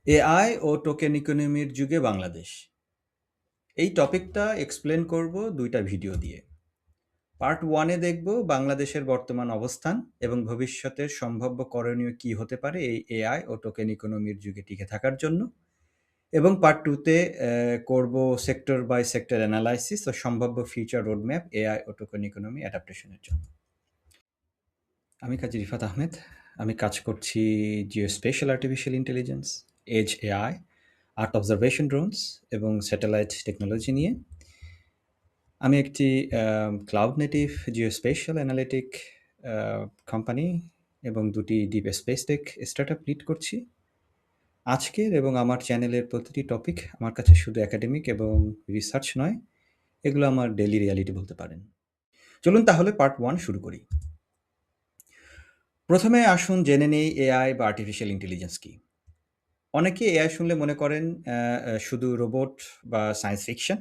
AI ও token ইকোনমির যুগে বাংলাদেশ। এই টপিকটা এক্সপ্লেন করব ২ টা ভিডিও দিয়ে। পার্ট 1 এ দেখব বাংলাদেশের বর্তমান অবস্থান এবং ভবিষ্যতের সম্ভাব্য করণীয় কী হতে পারে এই এআই ও টোকেন ইকোনমির যুগে টিকে থাকার জন্য। এবং পার্ট 2 তে করব সেক্টর বাই সেক্টর অ্যানালাইসিস ও সম্ভাব্য ফিউচার রোডম্যাপ এআই ও টোকেন ইকোনমি অ্যাডাপ্টেশনের জন্য। আমি কাজী রিফাত আহমেদ। আমি কাজ করছি geospatial artificial intelligence, edge AI, earth observation drones এবং স্যাটেলাইট টেকনোলজি নিয়ে। আমি একটি cloud native geospatial analytic company এবং ২ টি deep space tech startup lead করছি। আজকের এবং আমার চ্যানেলের প্রতিটি টপিক আমার কাছে শুধু একাডেমিক এবং রিসার্চ নয়, এগুলো আমার ডেইলি রিয়ালিটি বলতে পারেন। চলুন তাহলে পার্ট 1 শুরু করি। প্রথমে আসুন জেনে নেই এআই বা আর্টিফিশিয়াল ইন্টেলিজেন্স কী? অনেকে এআই শুনলে মনে করেন শুধু রোবট বা সায়েন্স ফিকশন।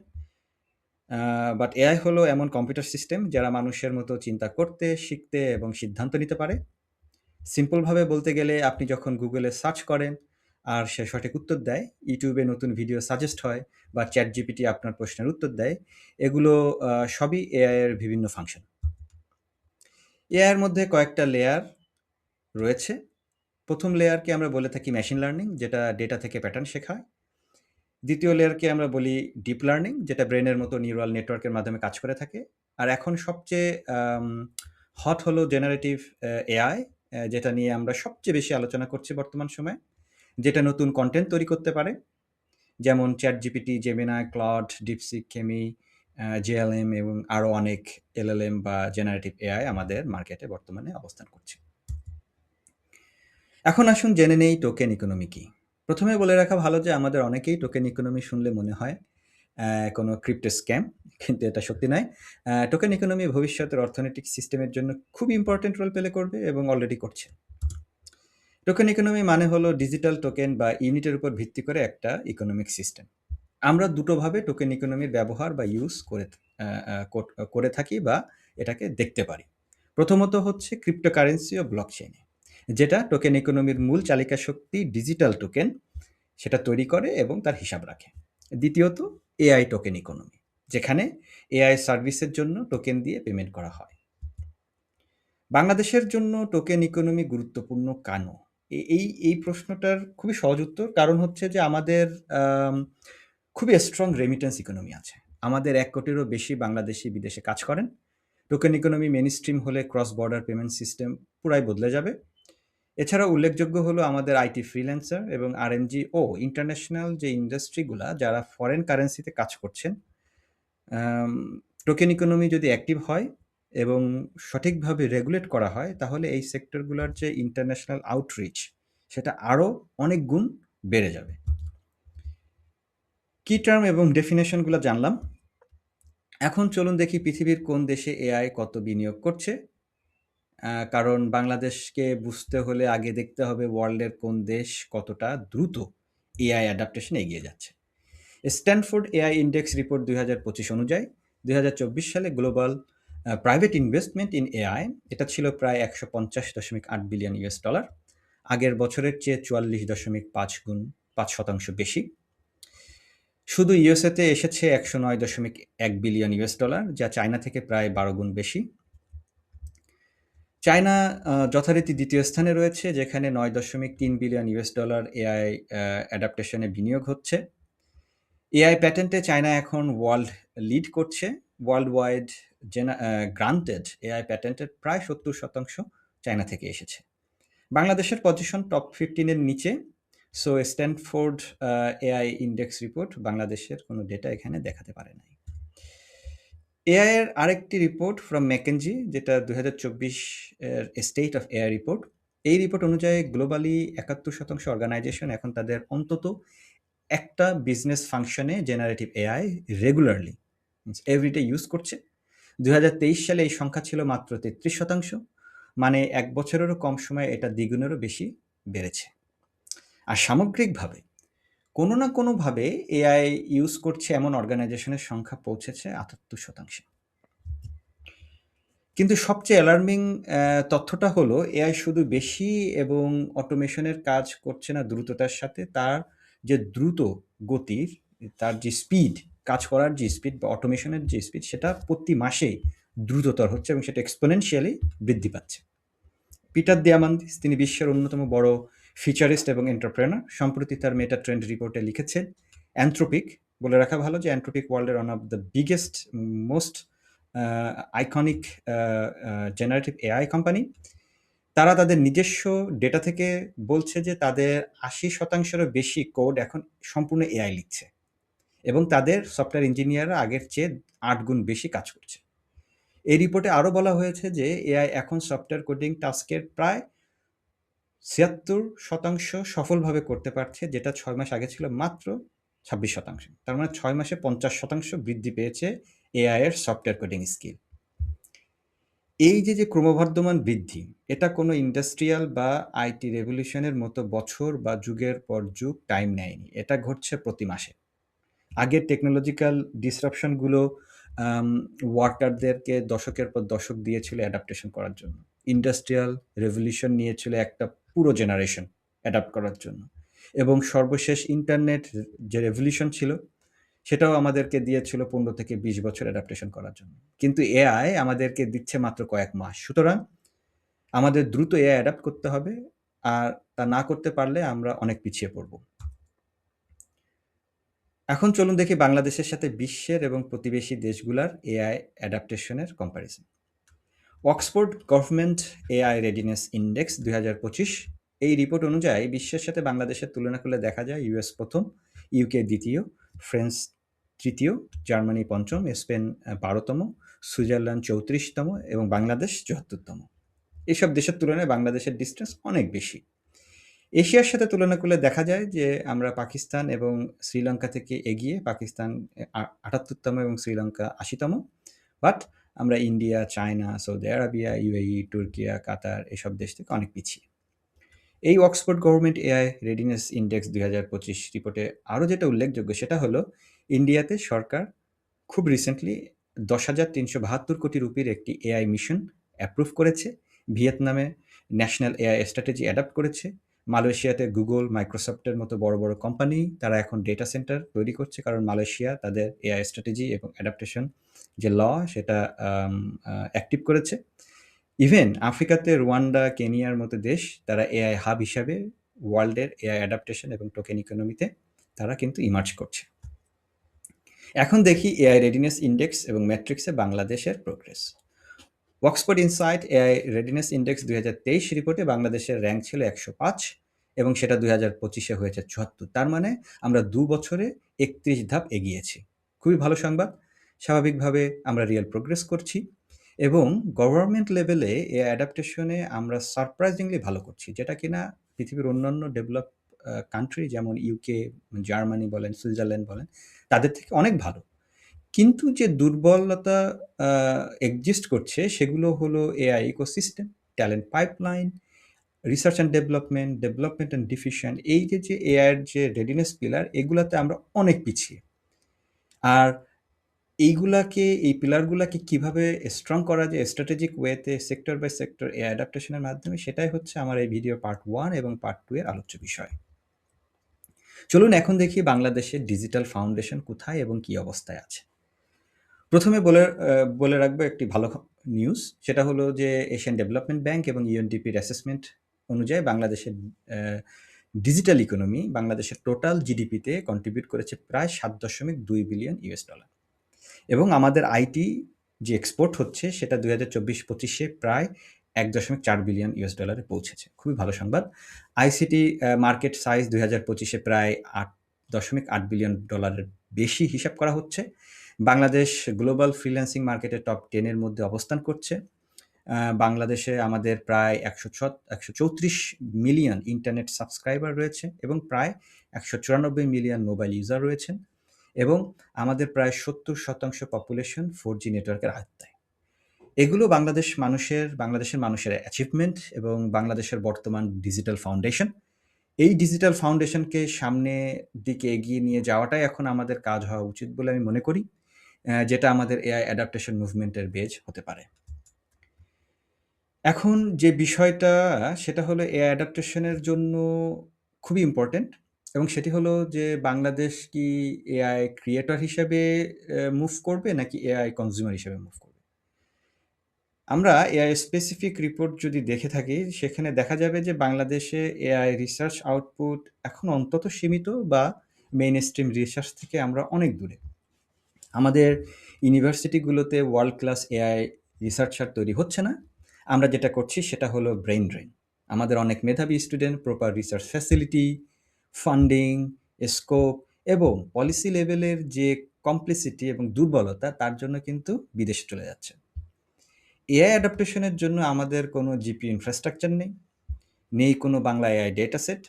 বাট এআই হলো এমন কম্পিউটার সিস্টেম যারা মানুষের মতো চিন্তা করতে, শিখতে এবং সিদ্ধান্ত নিতে পারে। সিম্পলভাবে বলতে গেলে আপনি যখন গুগলে সার্চ করেন আর সে সঠিক উত্তর দেয়, ইউটিউবে নতুন ভিডিও সাজেস্ট হয় বা চ্যাটজিপিটি আপনার প্রশ্নের উত্তর দেয়, এগুলো সবই এআই এর বিভিন্ন ফাংশন। এআই এর মধ্যে কয়েকটা লেয়ার রয়েছে। প্রথম লেয়ারকে আমরা বলে থাকি মেশিন লার্নিং, যেটা ডেটা থেকে প্যাটার্ন শেখায়। দ্বিতীয় লেয়ারকে আমরা বলি ডিপ লার্নিং, যেটা ব্রেনের মতো নিউরাল নেটওয়ার্কের মাধ্যমে কাজ করে থাকে। আর এখন সবচেয়ে হট হলো জেনারেটিভ এআই, যেটা নিয়ে আমরা সবচেয়ে বেশি আলোচনা করছি বর্তমান সময়ে, যেটা নতুন কনটেন্ট তৈরি করতে পারে। যেমন চ্যাটজিপিটি, জেমিনাই, ক্লড, ডিপসিক, কেমি, জেএলএম এবং আরও অনেক এলএলএম বা জেনারেটিভ এআই আমাদের মার্কেটে বর্তমানে অবস্থান করছে। এখন আসুন জেনে নেই টোকেন ইকোনমি কী। প্রথমে বলে রাখা ভালো যে আমাদের অনেকেই টোকেন ইকোনমি শুনলে মনে হয় কোনো ক্রিপ্টো স্ক্যাম, কিন্তু এটা সত্যি নয়। টোকেন ইকোনমি ভবিষ্যতের অর্থনৈতিক সিস্টেমের জন্য খুব ইম্পর্টেন্ট রোল প্লে করবে এবং অলরেডি করছে। টোকেন ইকোনমি মানে হলো ডিজিটাল টোকেন বা ইউনিটের উপর ভিত্তি করে একটা ইকোনমিক সিস্টেম। আমরা দুটোভাবে টোকেন ইকোনমির ব্যবহার বা ইউজ করে থাকি বা এটাকে দেখতে পারি। প্রথমত হচ্ছে ক্রিপ্টোকারেন্সি ও ব্লকচেইনে, যেটা টোকেন ইকোনমির মূল চালিকা শক্তি ডিজিটাল টোকেন, সেটা তৈরি করে এবং তার হিসাব রাখে। দ্বিতীয়ত এআই টোকেন ইকোনমি, যেখানে এআই সার্ভিসের জন্য টোকেন দিয়ে পেমেন্ট করা হয়। বাংলাদেশের জন্য টোকেন ইকোনমি গুরুত্বপূর্ণ কেন? এই প্রশ্নটার খুবই সহজ উত্তর। কারণ হচ্ছে যে আমাদের আম খুবই স্ট্রং রেমিটেন্স ইকোনমি আছে। আমাদের ১ কোটিরও বেশি বাংলাদেশী বিদেশে কাজ করেন। টোকেন ইকোনমি মেইনস্ট্রিম হলে ক্রস বর্ডার পেমেন্ট সিস্টেম পুরাই বদলে যাবে। এছাড়াও উল্লেখযোগ্য হলো আমাদের আইটি ফ্রিল্যান্সার এবং আরএমজি ও ইন্টারন্যাশনাল যে ইন্ডাস্ট্রিগুলা যারা ফরেন কারেন্সিতে কাজ করছেন। আম টোকেন ইকোনমি যদি অ্যাক্টিভ হয় এবং সঠিকভাবে রেগুলেট করা হয়, তাহলে এই সেক্টরগুলোর যে ইন্টারন্যাশনাল আউটরিচ, সেটা আরও অনেক গুণ বেড়ে যাবে। কি টার্ম এবং ডেফিনেশনগুলো জানলাম। এখন চলুন দেখি পৃথিবীর কোন দেশে এআই কত বিনিয়োগ করছে। কারণ বাংলাদেশকে বুঝতে হলে আগে দেখতে হবে ওয়ার্ল্ডের কোন দেশ কতটা দ্রুত এআই অ্যাডাপ্টেশন এগিয়ে যাচ্ছে। স্ট্যানফোর্ড এআই ইন্ডেক্স রিপোর্ট ২০২৫ অনুযায়ী ২০২৪ সালে global private investment in AI এটা ছিল প্রায় $১৫০.৮ বিলিয়ন। আগের বছরের চেয়ে ৪৪.৫ বেশি। শুধু ইউএসএতে এসেছে $১০৯.১ বিলিয়ন, যা চায়না থেকে প্রায় ১২ গুণ বেশি। চায়না যথারীতি দ্বিতীয় স্থানে রয়েছে, যেখানে $৯.৩ বিলিয়ন এআই অ্যাডাপ্টেশনে বিনিয়োগ হচ্ছে। এআই প্যাটেন্টে চায়না এখন ওয়ার্ল্ড লিড করছে। ওয়ার্ল্ড ওয়াইড গ্রান্টেড এআই প্যাটেন্টের প্রায় ৭০% চায়না থেকে এসেছে। বাংলাদেশের পজিশন টপ 15 এর নিচে। So Stanford AI index report বাংলাদেশের কোনো ডেটা এখানে দেখাতে পারে নাই। এআই এর আরেকটি রিপোর্ট ফ্রম ম্যাকেনজি, যেটা ২০২৪ এর স্টেট অফ এআই রিপোর্ট। এই রিপোর্ট অনুযায়ী গ্লোবালি ৭১% অর্গানাইজেশন এখন তাদের অন্তত একটা বিজনেস ফাংশনে generative AI regularly everyday use করছে। ২০২৩ সালে এই সংখ্যা ছিল মাত্র ৩৩%, মানে ১ বছরেরও কম সময়ে এটা দ্বিগুণেরও বেশি বেড়েছে। আর সামগ্রিকভাবে কোনো না কোনোভাবে এআই ইউজ করছে এমন অর্গানাইজেশনের সংখ্যা পৌঁছেছে ৭৮%। কিন্তু সবচেয়ে অ্যালার্মিং তথ্যটা হলো এআই শুধু বেশি এবং অটোমেশনের কাজ করছে না দ্রুততার সাথে, তার যে দ্রুত গতির, তার যে স্পিড, কাজ করার যে স্পিড বা অটোমেশনের যে স্পিড, সেটা প্রতি মাসেই দ্রুততর হচ্ছে এবং সেটা এক্সপোনেনশিয়ালি বৃদ্ধি পাচ্ছে। পিটার দিয়ামান্তিস, তিনি বিশ্বের অন্যতম বড় ফিচারিস্ট এবং এন্টারপ্রেনার, সম্প্রতি তার মেটা ট্রেন্ড রিপোর্টে লিখেছেন, অ্যান্থ্রোপিক, বলে রাখা ভালো যে অ্যান্থ্রোপিক ওয়ার্ল্ডের one of the biggest, most iconic generative AI company. তারা তাদের নিজস্ব ডেটা থেকে বলছে যে তাদের ৮০%-এরও বেশি কোড এখন সম্পূর্ণ এআই লিখছে এবং তাদের সফটওয়্যার ইঞ্জিনিয়াররা আগের চেয়ে ৮ গুণ বেশি কাজ করছে। এই রিপোর্টে আরও বলা হয়েছে যে এআই এখন সফটওয়্যার কোডিং টাস্কের প্রায় ৭৬% সফলভাবে করতে পারছে, যেটা ৬ মাস আগে ছিল মাত্র ২৬%। তার মানে ৬ মাসে ৫০% বৃদ্ধি পেয়েছে এআই এর সফটওয়্যার কোডিং স্কিল। এই যে ক্রমবর্ধমান বৃদ্ধি, এটা কোনো ইন্ডাস্ট্রিয়াল বা আইটি রেভলিউশনের মতো বছর বা যুগের পর যুগ টাইম নেয়নি। এটা ঘটছে প্রতি মাসে। আগের টেকনোলজিক্যাল ডিসরাপশনগুলো ওয়ার্কারদেরকে দশকের পর দশক দিয়েছিল অ্যাডাপ্টেশন করার জন্য। ইন্ডাস্ট্রিয়াল রেভলিউশন নিয়েছিল একটা পুরো জেনারেশন অ্যাডাপ্ট করার জন্য, এবং সর্বশেষ ইন্টারনেট যে রেভলিউশন ছিল, সেটাও আমাদেরকে দিয়েছিল ১৫ থেকে ২০ বছর অ্যাডাপ্টেশন করার জন্য। কিন্তু এআই আমাদেরকে দিচ্ছে মাত্র কয়েক মাস। সুতরাং আমাদের দ্রুত এআই অ্যাডাপ্ট করতে হবে, আর তা না করতে পারলে আমরা অনেক পিছিয়ে পড়ব। এখন চলুন দেখি বাংলাদেশের সাথে বিশ্বের এবং প্রতিবেশী দেশগুলার এআই অ্যাডাপ্টেশনের comparison. Oxford government AI readiness index ২০২৫, এই রিপোর্ট অনুযায়ী বিশ্বের সাথে বাংলাদেশের তুলনা করলে দেখা যায় ইউএস প্রথম, ইউকে দ্বিতীয়, ফ্রান্স তৃতীয়, জার্মানি পঞ্চম, স্পেন ১২তম, সুইজারল্যান্ড ৩৪তম এবং বাংলাদেশ ৭৪তম। এসব দেশের তুলনায় বাংলাদেশের ডিস্টেন্স অনেক বেশি। এশিয়ার সাথে তুলনা করলে দেখা যায় যে আমরা পাকিস্তান এবং শ্রীলঙ্কা থেকে এগিয়ে, পাকিস্তান ৭৮তম এবং শ্রীলঙ্কা ৮০তম, বাট আমরা India, China, Saudi Arabia, UAE, Turkiye, Qatar এসব দেশ থেকে অনেক পিছিয়ে। এই Oxford government AI readiness index ২০২৫ রিপোর্টে আরও যেটা উল্লেখযোগ্য সেটা হলো ইন্ডিয়াতে সরকার খুব রিসেন্টলি ১০,৩৭২ কোটি রুপির একটি এআই মিশন অ্যাপ্রুভ করেছে। ভিয়েতনামে ন্যাশনাল এআই স্ট্র্যাটেজি অ্যাডাপ্ট করেছে। মালয়েশিয়াতে গুগল, মাইক্রোসফটের মতো বড় বড় কোম্পানি তারা এখন ডেটা সেন্টার তৈরি করছে, কারণ মালয়েশিয়া তাদের এআই স্ট্র্যাটেজি এবং অ্যাডাপ্টেশন যে সেটা অ্যাক্টিভ করেছে। ইভেন আফ্রিকাতে রুয়ান্ডা, কেনিয়ার মতো দেশ তারা এআই হাব হিসাবে ওয়ার্ল্ডের এআই অ্যাডাপ্টেশন এবং টোকেন ইকোনমিতে তারা কিন্তু ইমার্জ করছে। এখন দেখি এআই রেডিনেস ইন্ডেক্স এবং ম্যাট্রিক্সে বাংলাদেশের progress. Oxford insight AI readiness index ২০২৩ রিপোর্টে বাংলাদেশের র্যাঙ্ক ছিল ১০৫ এবং সেটা ২০২৫-এ হয়েছে ৭৪। তার মানে আমরা ২ বছরে ৩১ ধাপ এগিয়েছি। খুবই ভালো সংবাদ। স্বাভাবিকভাবে আমরা রিয়েল প্রোগ্রেস করছি এবং গভর্নমেন্ট লেভেলে এআই অ্যাডাপ্টেশনে আমরা সারপ্রাইজিংলি ভালো করছি, যেটা কিনা পৃথিবীর অন্যান্য ডেভেলপ কান্ট্রি যেমন ইউকে, জার্মানি বলেন, সুইজারল্যান্ড বলেন, তাদের থেকে অনেক ভালো। কিন্তু যে দুর্বলতা এক্সিস্ট করছে সেগুলো হলো AI ecosystem, talent pipeline, research and development and diffusion. এই যে এআই এর যে রেডিনেস পিলার, এগুলাতে আমরা অনেক পিছিয়ে। আর এই পিলারগুলাকে কিভাবে স্ট্রং করা যায় স্ট্র্যাটেজিক ওয়েতে সেক্টর বাই সেক্টর এআই অ্যাডাপ্টেশনের মাধ্যমে, সেটাই হচ্ছে আমার এই ভিডিও পার্ট 1 এবং পার্ট 2 এর আলোচ্য বিষয়। চলুন এখন দেখি বাংলাদেশের ডিজিটাল ফাউন্ডেশন কোথায় এবং কি অবস্থায় আছে। প্রথমে বলে রাখবো একটি ভালো নিউজ, সেটা হলো যে এশিয়ান ডেভেলপমেন্ট ব্যাংক এবং ইউএনডিপির অ্যাসেসমেন্ট অনুযায়ী বাংলাদেশের ডিজিটাল ইকোনমি বাংলাদেশের টোটাল জিডিপিতে কন্ট্রিবিউট করেছে প্রায় $7.2 বিলিয়ন এবং আমাদের আইটি যে এক্সপোর্ট হচ্ছে সেটা ২০২৪-২৫-এ প্রায় $1.4 বিলিয়ন পৌঁছেছে। খুবই ভালো সংবাদ। আইসিটি মার্কেট সাইজ ২০২৫-এ প্রায় $8.8 বিলিয়ন বেশি হিসাব করা হচ্ছে। বাংলাদেশ গ্লোবাল ফ্রিল্যান্সিং মার্কেটে টপ 10 এর মধ্যে অবস্থান করছে। বাংলাদেশে আমাদের প্রায় ১৩৪ মিলিয়ন ইন্টারনেট সাবস্ক্রাইবার রয়েছে এবং প্রায় ১৯৪ মিলিয়ন মোবাইল ইউজার রয়েছেন এবং আমাদের প্রায় ৭০% পপুলেশন 4G নেটওয়ার্কের আওতায়। এগুলো বাংলাদেশের মানুষের অ্যাচিভমেন্ট এবং বাংলাদেশের বর্তমান ডিজিটাল ফাউন্ডেশন। এই ডিজিটাল ফাউন্ডেশনকে সামনের দিকে এগিয়ে নিয়ে যাওয়াটাই এখন আমাদের কাজ হওয়া উচিত বলে আমি মনে করি, যেটা আমাদের এআই অ্যাডাপ্টেশন মুভমেন্টের বেজ হতে পারে। এখন যে বিষয়টা সেটা হলো এআই অ্যাডাপ্টেশনের জন্য খুবই ইম্পর্টেন্ট এবং সেটি হলো যে বাংলাদেশ কি এআই ক্রিয়েটর হিসেবে মুভ করবে নাকি এআই কনজিউমার হিসেবে মুভ করবে? আমরা এআই স্পেসিফিক রিপোর্ট যদি দেখে থাকি, সেখানে দেখা যাবে যে বাংলাদেশে এআই রিসার্চ আউটপুট এখন অন্তত সীমিত বা মেইনস্ট্রিম রিসার্চ থেকে আমরা অনেক দূরে। আমাদের ইউনিভার্সিটিগুলোতে ওয়ার্ল্ড ক্লাস এআই রিসার্চার তৈরি হচ্ছে না। আমরা যেটা করছি সেটা হলো ব্রেইন ড্রেন। আমাদের অনেক মেধাবী student proper research facility, funding, scope এবং পলিসি লেভেলের যে কমপ্লিসিটি এবং দুর্বলতা তার জন্য কিন্তু বিদেশে চলে যাচ্ছে। এআই অ্যাডাপ্টেশনের জন্য আমাদের কোনো জিপি ইনফ্রাস্ট্রাকচার নেই, নেই কোনো বাংলা এআই ডেটা সেট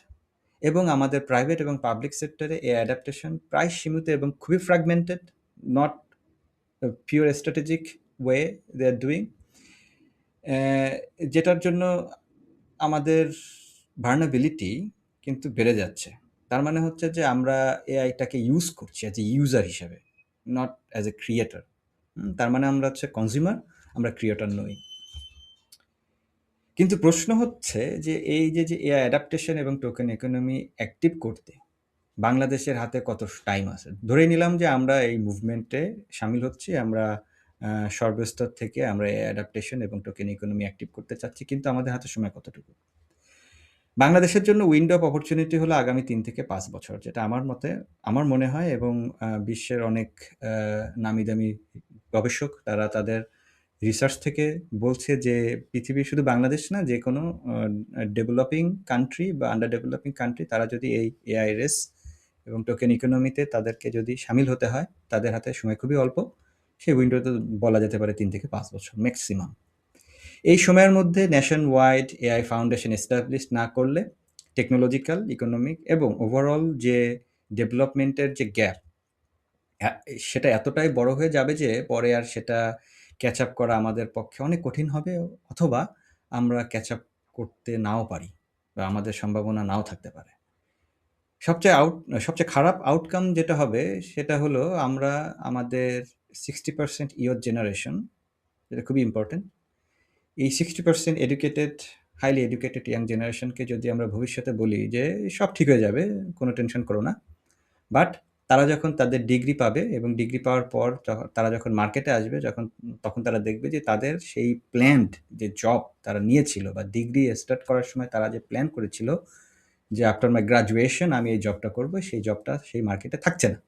এবং আমাদের প্রাইভেট এবং পাবলিক সেক্টরে এআই অ্যাডাপ্টেশন প্রায় সীমিত এবং খুবই fragmented, not pure strategic way they are doing, যেটার জন্য আমাদের ভার্নাবিলিটি কিন্তু বেড়ে যাচ্ছে। তার মানে হচ্ছে যে আমরা এআইটাকে ইউজ করছি অ্যাজ এ ইউজার হিসেবে, নট অ্যাজ এ ক্রিয়েটর। তার মানে আমরা হচ্ছে কনজিউমার, আমরা ক্রিয়েটর নই। কিন্তু প্রশ্ন হচ্ছে যে এই যে এআই অ্যাডাপ্টেশন এবং টোকেন ইকোনমি অ্যাক্টিভ করতে বাংলাদেশের হাতে কত টাইম আছে? ধরে নিলাম যে আমরা এই মুভমেন্টে শামিল হচ্ছি, আমরা সর্বস্তর থেকে আমরা এই অ্যাডাপ্টেশন এবং টোকেন ইকোনমি অ্যাক্টিভ করতে চাচ্ছি, কিন্তু আমাদের হাতে সময় কতটুকু? বাংলাদেশের জন্য উইন্ডো অফ অপরচুনিটি হলো আগামী ৩ থেকে ৫ বছর, যেটা আমার মনে হয় এবং বিশ্বের অনেক নামি-দামি গবেষক তারা তাদের রিসার্চ থেকে বলছে যে পৃথিবীর শুধু বাংলাদেশ না, যেকোনো ডেভেলপিং কান্ট্রি বা আন্ডার ডেভেলপিং কান্ট্রি তারা যদি এই এআই রেস এবং টোকেন ইকোনমিতে তাদেরকে যদি শামিল হতে হয়, তাদের হাতে সময় খুবই অল্প। সেই উইন্ডোতে বলা যেতে পারে ৩ থেকে ৫ বছর ম্যাক্সিমাম। এই সময়ের মধ্যে nation wide AI foundation establish না করলে টেকনোলজিক্যাল, ইকোনমিক এবং ওভারঅল যে ডেভেলপমেন্টের যে গ্যাপ, সেটা এতটাই বড় হয়ে যাবে যে পরে আর সেটা ক্যাচ আপ করা আমাদের পক্ষে অনেক কঠিন হবে, অথবা আমরা ক্যাচ আপ করতে নাও পারি বা আমাদের সম্ভাবনা নাও থাকতে পারে। সবচেয়ে খারাপ আউটকাম যেটা হবে সেটা হলো আমরা আমাদের 60% ইয়থ জেনারেশন, যেটা খুবই ইম্পর্টেন্ট, এই 60% এডুকেটেড, হাইলি এডুকেটেড ইয়াং জেনারেশনকে যদি আমরা ভবিষ্যতে বলি যে সব ঠিক হয়ে যাবে, কোনো টেনশন করো না, বাট তারা যখন তাদের ডিগ্রি পাবে এবং ডিগ্রি পাওয়ার পর তারা যখন মার্কেটে আসবে, তখন তারা দেখবে যে তাদের সেই প্ল্যান্ড যে জব তারা নিয়েছিল বা ডিগ্রি স্টার্ট করার সময় তারা যে প্ল্যান করেছিল যে আফটার মাই গ্রাজুয়েশন আমি এই জবটা করব, সেই জবটা সেই মার্কেটে থাকছে না।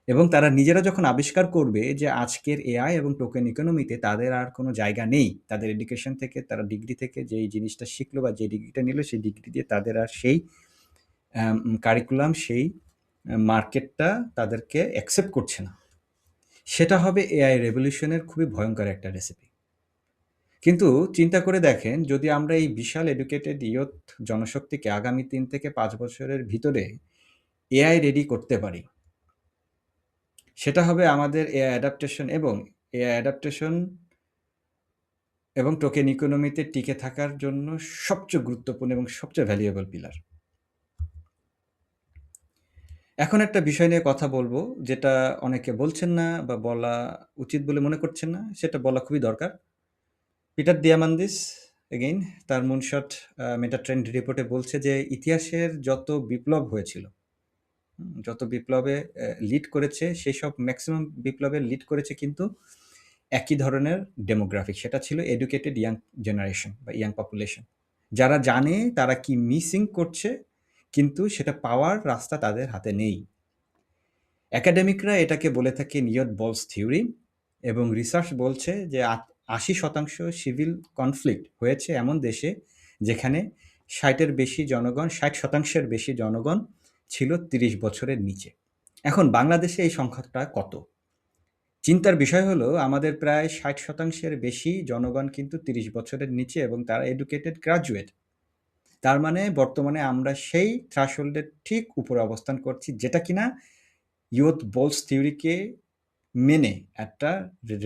এবং তারা নিজেরা যখন আবিষ্কার করবে যে আজকের এআই এবং টোকেন ইকোনমিতে তাদের আর কোনো জায়গা নেই, তাদের এডুকেশন থেকে, তারা ডিগ্রি থেকে যেই জিনিসটা শিখলো বা যে ডিগ্রিটা নিল, সেই ডিগ্রি দিয়ে তাদের আর সেই কারিকুলাম, সেই মার্কেটটা তাদেরকে অ্যাকসেপ্ট করছে না। সেটা হবে এআই রেভলিউশনের খুবই ভয়ঙ্কর একটা রেসিপি। কিন্তু চিন্তা করে দেখেন, যদি আমরা এই বিশাল এডুকেটেড ইয়থ জনশক্তিকে আগামী ৩ থেকে ৫ বছরের ভিতরে এআই রেডি করতে পারি, সেটা হবে আমাদের এআই অ্যাডাপ্টেশন এবং টোকেন ইকোনমিতে টিকে থাকার জন্য সবচেয়ে গুরুত্বপূর্ণ এবং সবচেয়ে ভ্যালুয়েবল পিলার। এখন একটা বিষয় নিয়ে কথা বলবো, যেটা অনেকে বলছেন না বা বলা উচিত বলে মনে করছেন না, সেটা বলা খুবই দরকার। পিটার দিয়ামান্দিস এগেইন তার মুনশট মেটা ট্রেন্ড রিপোর্টে বলছে যে ইতিহাসের যত বিপ্লব হয়েছিল, যত বিপ্লবে লিড করেছে, সেই সব ম্যাক্সিমাম বিপ্লবে লিড করেছে কিন্তু একই ধরনের ডেমোগ্রাফিক, সেটা ছিল এডুকেটেড ইয়াং জেনারেশন বা ইয়াং পপুলেশন, যারা জানে তারা কি মিসিং করছে কিন্তু সেটা পাওয়ার রাস্তা তাদের হাতে নেই। একাডেমিকরা এটাকে বলে থাকে নিয়ত বলস থিওরি, এবং রিসার্চ বলছে যে ৮০% সিভিল কনফ্লিক্ট হয়েছে এমন দেশে যেখানে ৬০%-এর বেশি জনগণ ছিল ৩০ বছরের নিচে। এখন বাংলাদেশে এই সংখ্যাটা কত? চিন্তার বিষয় হলো আমাদের প্রায় ৬০%-এর বেশি জনগণ কিন্তু ৩০ বছরের নিচে এবং তারা এডুকেটেড গ্রাজুয়েট। তার মানে বর্তমানে আমরা সেই থ্রেশহোল্ডের ঠিক উপরে অবস্থান করছি, যেটা কিনা ইয়ুথ বলস থিওরিকে মেনে একটা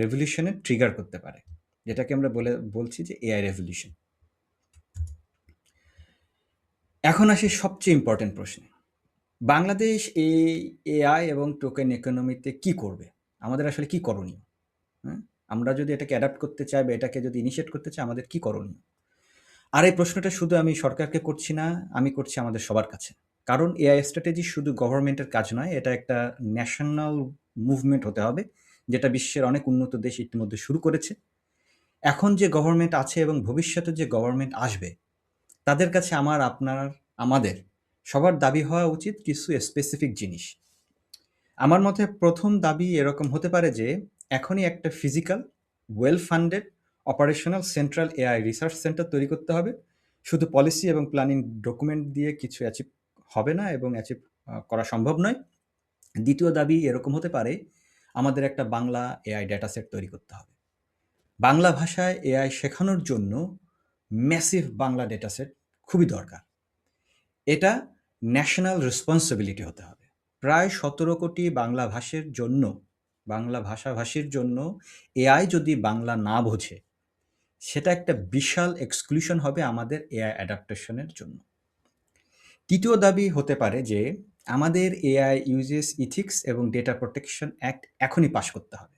রেভলিউশনের ট্রিগার করতে পারে, যেটাকে আমরা বলছি যে এআই রেভলিউশন। এখন আসি সবচেয়ে ইম্পর্টেন্ট প্রশ্নে, বাংলাদেশ এই এআই এবং টোকেন ইকোনমিতে কি করবে? আমাদের আসলে কি করণীয়? হ্যাঁ, আমরা যদি এটাকে অ্যাডাপ্ট করতে চাই বা এটাকে যদি ইনিশিয়েট করতে চাই, আমাদের কি করণীয়? আর এই প্রশ্নটা শুধু আমি সরকারকে করছি না, আমি করছি আমাদের সবার কাছে। কারণ এআই স্ট্র্যাটেজি শুধু গভর্নমেন্টের কাজ নয়, এটা একটা ন্যাশনাল মুভমেন্ট হতে হবে, যেটা বিশ্বের অনেক উন্নত দেশ ইতিমধ্যে শুরু করেছে। এখন যে গভর্নমেন্ট আছে এবং ভবিষ্যতে যে গভর্নমেন্ট আসবে, তাদের কাছে আমার, আপনার, আমাদের সবার দাবি হওয়া উচিত কিছু স্পেসিফিক জিনিস। আমার মতে ১ম দাবি এরকম হতে পারে যে, এখনই একটা physical, well funded, operational central AI research centre তৈরি করতে হবে। শুধু পলিসি এবং প্ল্যানিং ডকুমেন্ট দিয়ে কিছু অ্যাচিভ হবে না এবং অ্যাচিভ করা সম্ভব নয়। ২য় দাবি এরকম হতে পারে, আমাদের একটা বাংলা এআই ডেটা সেট তৈরি করতে হবে। বাংলা ভাষায় এআই শেখানোর জন্য ম্যাসিভ বাংলা ডেটা সেট খুবই দরকার। এটা ন্যাশনাল রেসপন্সিবিলিটি হতে হবে। প্রায় ১৭ কোটি বাংলা ভাষাভাষীর জন্য এআই যদি বাংলা না বোঝে, সেটা একটা বিশাল এক্সক্লুশন হবে আমাদের এআই অ্যাডাপ্টেশনের জন্য। ৩য় দাবি হতে পারে যে, আমাদের এআই ইউজেস ইথিক্স এবং ডেটা প্রোটেকশন অ্যাক্ট এখনই পাস করতে হবে।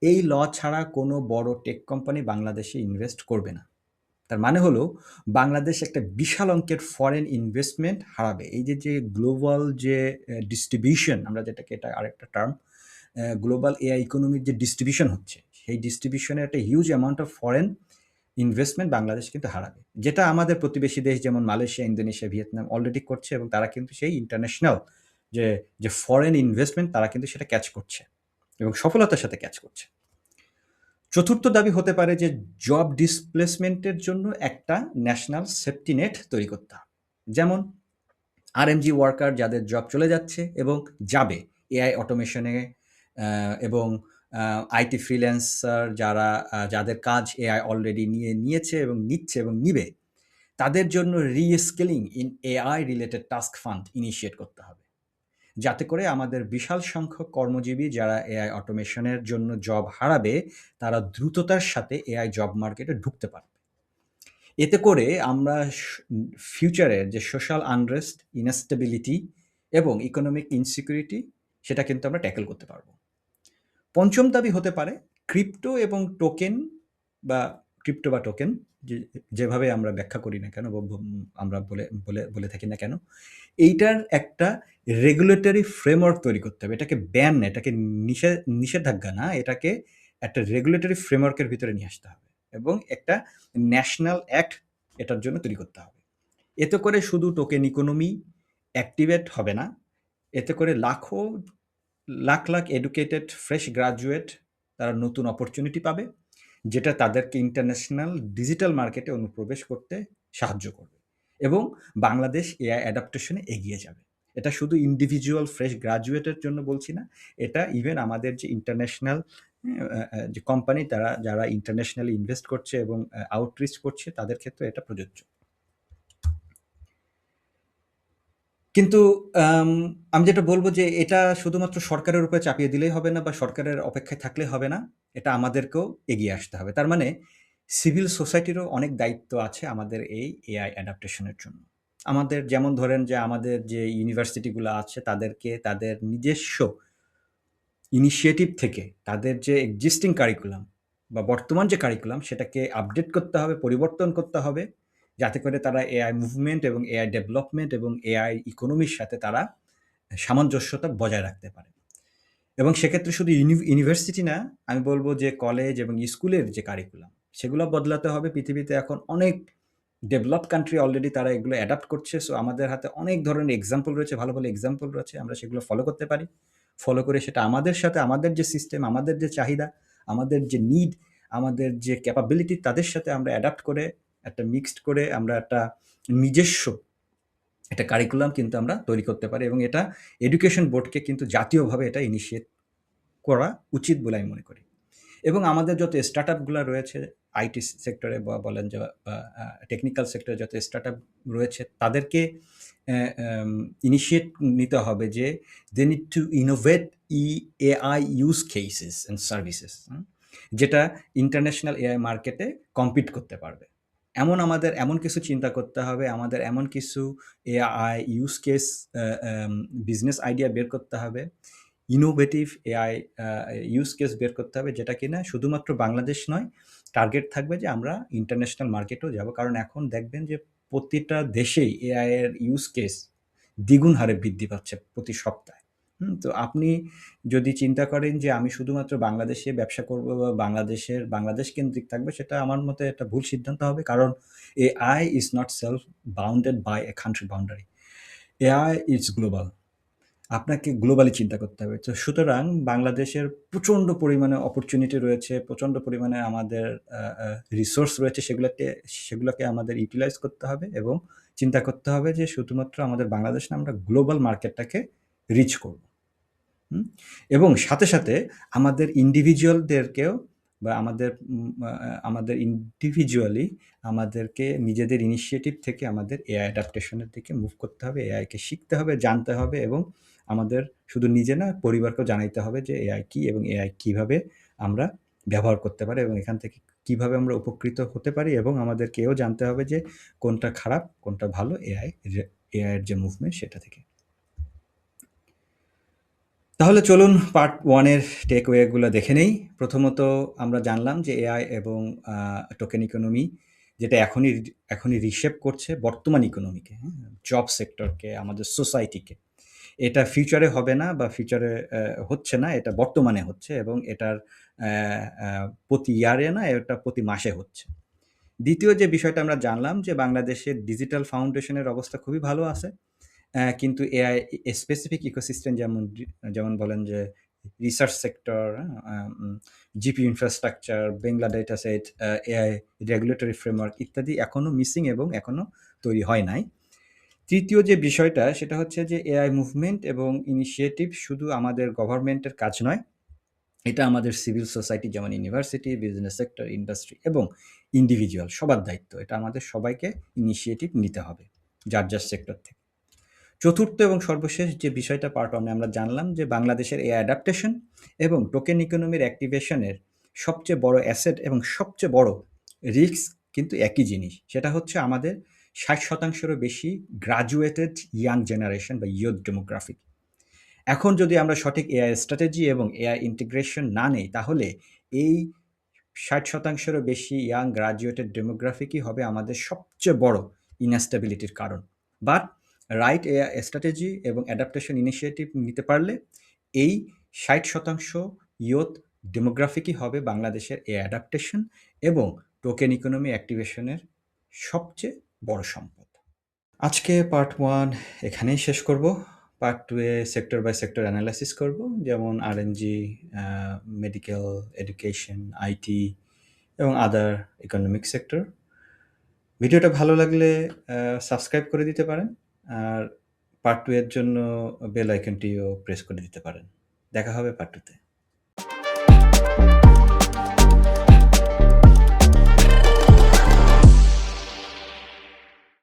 এই ল ছাড়া কোনো বড় টেক কোম্পানি বাংলাদেশে ইনভেস্ট করবে না। তার মানে হলো, বাংলাদেশ একটা বিশাল অঙ্কের ফরেন ইনভেস্টমেন্ট হারাবে। এই যে গ্লোবাল যে ডিস্ট্রিবিউশন, আমরা যেটাকে, এটা আরেকটা টার্ম, গ্লোবাল এআই ইকোনমির যে ডিস্ট্রিবিউশন হচ্ছে, সেই ডিস্ট্রিবিউশনে একটা huge amount of foreign investment Bangladesh কিন্তু হারাবে। যেটা আমাদের প্রতিবেশী দেশ যেমন মালয়েশিয়া, ইন্দোনেশিয়া, ভিয়েতনাম অলরেডি করছে এবং তারা কিন্তু সেই ইন্টারন্যাশনাল যে যে ফরেন ইনভেস্টমেন্ট, তারা কিন্তু সেটা ক্যাচ করছে এবং সফলতার সাথে ক্যাচ করছে। ৪র্থ দাবি হতে পারে যে, জব ডিসপ্লেসমেন্টের জন্য একটা ন্যাশনাল সেফটি নেট তৈরি করতে হবে। যেমন আরএমজি ওয়ার্কার যাদের জব চলে যাচ্ছে এবং যাবে এআই অটোমেশনে, এবং আইটি ফ্রিল্যান্সার যারা, যাদের কাজ এআই অলরেডি নিয়েছে এবং নিচ্ছে এবং নিবে, তাদের জন্য reskilling in AI related task fund initiate করতে হবে। যাতে করে আমাদের বিশাল সংখ্যক কর্মজীবী যারা এআই অটোমেশনের জন্য জব হারাবে, তারা দ্রুততার সাথে এআই জব মার্কেটে ঢুকতে পারবে। এতে করে আমরা ফিউচারের যে সোশ্যাল আনরেস্ট, ইনস্টেবিলিটি এবং ইকোনমিক ইনসিকিউরিটি, সেটা কিন্তু আমরা ট্যাকেল করতে পারবো। ৫ম দাবি হতে পারে, ক্রিপ্টো এবং টোকেন বা ক্রিপ্টো বা টোকেন, যেভাবে আমরা ব্যাখ্যা করি না কেন, আমরা বলে থাকি না কেন, এইটার একটা রেগুলেটরি ফ্রেমওয়ার্ক তৈরি করতে হবে। এটাকে ব্যান না, এটাকে নিষেধাজ্ঞা না, এটাকে একটা রেগুলেটরি ফ্রেমওয়ার্কের ভিতরে নিয়ে আসতে হবে এবং একটা ন্যাশনাল অ্যাক্ট এটার জন্য তৈরি করতে হবে। এতে করে শুধু টোকেন ইকোনমি অ্যাক্টিভেট হবে না, এতে করে lakh lakh educated fresh graduate তারা নতুন অপরচুনিটি পাবে, যেটা তাদেরকে ইন্টারন্যাশনাল ডিজিটাল মার্কেটে অনুপ্রবেশ করতে সাহায্য করবে এবং বাংলাদেশ এআই অ্যাডাপ্টেশনে এগিয়ে যাবে। এটা শুধু ইন্ডিভিজুয়াল ফ্রেশ গ্রাজুয়েটের জন্য বলছি না, এটা ইভেন আমাদের যে ইন্টারন্যাশনাল যে কোম্পানি, যারা ইন্টারন্যাশনালি ইনভেস্ট করছে এবং আউটরিচ করছে, তাদের ক্ষেত্রে এটা প্রযোজ্য। কিন্তু আমি যেটা বলব যে, এটা শুধুমাত্র সরকারের উপরে চাপিয়ে দিলেই হবে না বা সরকারের অপেক্ষায় থাকলে হবে না। এটা আমাদেরকেও এগিয়ে আসতে হবে। তার মানে সিভিল সোসাইটিরও অনেক দায়িত্ব আছে আমাদের এই এআই অ্যাডাপ্টেশনের জন্য। আমাদের যেমন ধরেন যে, আমাদের যে ইউনিভার্সিটিগুলো আছে, তাদেরকে তাদের নিজস্ব ইনিশিয়েটিভ থেকে তাদের যে এক্সিস্টিং কারিকুলাম বা বর্তমান যে কারিকুলাম, সেটাকে আপডেট করতে হবে, পরিবর্তন করতে হবে, যাতে করে তারা এআই মুভমেন্ট এবং এআই ডেভেলপমেন্ট এবং এআই ইকোনমির সাথে তারা সামঞ্জস্যতা বজায় রাখতে পারে। এবং সেক্ষেত্রে শুধু ইউনিভার্সিটি না, আমি বলব যে কলেজ এবং স্কুলের যে কারিকুলাম, সেগুলো বদলাতে হবে। পৃথিবীতে এখন অনেক ডেভেলপড কান্ট্রি অলরেডি তারা এগুলো অ্যাডাপ্ট করছে। সো আমাদের হাতে অনেক ধরনের এক্সাম্পল রয়েছে, ভালো ভালো এক্সাম্পল রয়েছে, আমরা সেগুলো ফলো করতে পারি। ফলো করে সেটা আমাদের সাথে, আমাদের যে সিস্টেম, আমাদের যে চাহিদা, আমাদের যে নিড, আমাদের যে ক্যাপাবিলিটি, তাদের সাথে আমরা অ্যাডাপ্ট করে, একটা মিক্সড করে আমরা একটা নিজস্ব একটা কারিকুলাম কিন্তু আমরা তৈরি করতে পারি এবং এটা এডুকেশন বোর্ডকে কিন্তু জাতীয়ভাবে এটা ইনিশিয়েট করা উচিত বলে আমি মনে করি। এবং আমাদের যত স্টার্টআপগুলো রয়েছে আইটি সেক্টরে বা বলেন যে টেকনিক্যাল সেক্টরে যত স্টার্টআপ রয়েছে, তাদেরকে ইনিশিয়েট নিতে হবে যে they need to innovate AI use cases and services, যেটা ইন্টারন্যাশনাল এআই মার্কেটে কম্পিট করতে পারবে। আমাদের এমন কিছু চিন্তা করতে হবে, আমাদের এমন কিছু AI use case, business idea বের করতে হবে, ইনোভেটিভ এআই ইউজ কেস বের করতে হবে, যেটা কিনা শুধুমাত্র বাংলাদেশ নয়, টার্গেট থাকবে যে আমরা ইন্টারন্যাশনাল মার্কেটেও যাব। কারণ এখন দেখবেন যে প্রতিটা দেশেই এআই এর ইউজ কেস দ্বিগুণ হারে বৃদ্ধি পাচ্ছে প্রতি সপ্তাহে। তো আপনি যদি চিন্তা করেন যে আমি শুধুমাত্র বাংলাদেশে ব্যবসা করব বা বাংলাদেশ কেন্দ্রিক থাকবে, সেটা আমার মতে একটা ভুল সিদ্ধান্ত হবে। কারণ AI is not self bounded by a country boundary. AI is global. আপনাকে গ্লোবালি চিন্তা করতে হবে। তো সুতরাং বাংলাদেশের প্রচণ্ড পরিমাণে অপরচুনিটি রয়েছে, প্রচণ্ড পরিমাণে আমাদের আ আ রিসোর্স রয়েছে, সেগুলোকে আমাদের ইউটিলাইজ করতে হবে এবং চিন্তা করতে হবে যে শুধুমাত্র আমাদের বাংলাদেশ না, আমরা গ্লোবাল মার্কেটটাকে রিচ করব। হুম? এবং সাথে আমাদের ইন্ডিভিজুয়ালদেরকেও বা আমাদের ইন্ডিভিজুয়ালি আমাদেরকে নিজেদের ইনিশিয়েটিভ থেকে আমাদের এআই অ্যাডাপ্টেশন এর দিকে মুভ করতে হবে। এআই কে শিখতে হবে, জানতে হবে এবং আমাদের শুধু নিজে না, পরিবারকেও জানাইতে হবে যে এআই কি এবং এআই কিভাবে আমরা ব্যবহার করতে পারি এবং এখান থেকে কিভাবে আমরা উপকৃত হতে পারি, এবং আমাদেরকে এও জানতে হবে যে কোনটা খারাপ, কোনটা ভালো এআই এর যে মুভমেন্ট সেটা থেকে। তাহলে চলুন পার্ট 1 এর টেকওয়ে গুলা দেখে নেই। প্রথমত আমরা জানলাম যে এআই এবং টোকেন ইকোনমি, যেটা এখনই রিশেপ করছে বর্তমান ইকোনমিকে, হ্যাঁ? জব সেক্টরকে, আমাদের সোসাইটিকে। এটা ফিউচারে হবে না বা ফিউচারে হচ্ছে না, এটা বর্তমানে হচ্ছে এবং এটার অ্যা অ্যা প্রতি ইয়ারে না, এটা প্রতি মাসে হচ্ছে। দ্বিতীয় যে বিষয়টা আমরা জানলাম যে বাংলাদেশের ডিজিটাল ফাউন্ডেশনের অবস্থা খুবই ভালো আছে। কিন্তু এআই স্পেসিফিক ইকোসিস্টেম, যেমন বলেন যে research sector, GPU infrastructure, Bangla data set, AI regulatory framework ইত্যাদি এখনো মিসিং এবং এখনো তৈরি হয় নাই। তৃতীয় যে বিষয়টা সেটা হচ্ছে যে এআই মুভমেন্ট এবং ইনিশিয়েটিভ শুধু আমাদের গভর্নমেন্টের কাজ নয়। এটা আমাদের সিভিল সোসাইটি, যেমন ইউনিভার্সিটি, বিজনেস সেক্টর, ইন্ডাস্ট্রি এবং ইন্ডিভিজুয়াল সবার দায়িত্ব। এটা আমাদের সবাইকে ইনিশিয়েটিভ নিতে হবে যার সেক্টর থেকে। চতুর্থ এবং সর্বশেষ যে বিষয়টা পার্ট 1 এ আমরা জানলাম যে বাংলাদেশের এআই অ্যাডাপ্টেশন এবং টোকেন ইকোনমির অ্যাক্টিভেশনের সবচেয়ে বড় অ্যাসেট এবং সবচেয়ে বড় রিস্ক কিন্তু একই জিনিস। সেটা হচ্ছে আমাদের 60%-এরও বেশি গ্র্যাজুয়েটেড ইয়াং জেনারেশন বা ইয়ুথ ডেমোগ্রাফিক। এখন যদি আমরা সঠিক এআই স্ট্র্যাটেজি এবং এআই ইন্টিগ্রেশন না নেই, তাহলে এই 60%-এরও বেশি ইয়াং গ্র্যাজুয়েটেড ডেমোগ্রাফিকই হবে আমাদের সবচেয়ে বড় ইনস্টেবিলিটির কারণ। বাট রাইট এআই স্ট্র্যাটেজি এবং অ্যাডাপ্টেশন ইনিশিয়েটিভ নিতে পারলে এই 60% ইয়ুথ ডেমোগ্রাফিকই হবে বাংলাদেশের এআই অ্যাডাপ্টেশন এবং টোকেন ইকোনমি অ্যাক্টিভেশনের সবচেয়ে বড় সম্পদ। আজকে পার্ট 1 এখানেই শেষ করব। পার্ট 2 এ সেক্টর বাই সেক্টর অ্যানালাইসিস করব। যেমন আরএনজি, মেডিকেল, এডুকেশন, আইটি এবং আদার ইকোনমিক সেক্টর। ভিডিওটা ভালো লাগলে সাবস্ক্রাইব করে দিতে পারেন। আর পার্ট 2 এর জন্য বেল আইকনটিও প্রেস করে দিতে পারেন। দেখা হবে পার্ট 2 তে।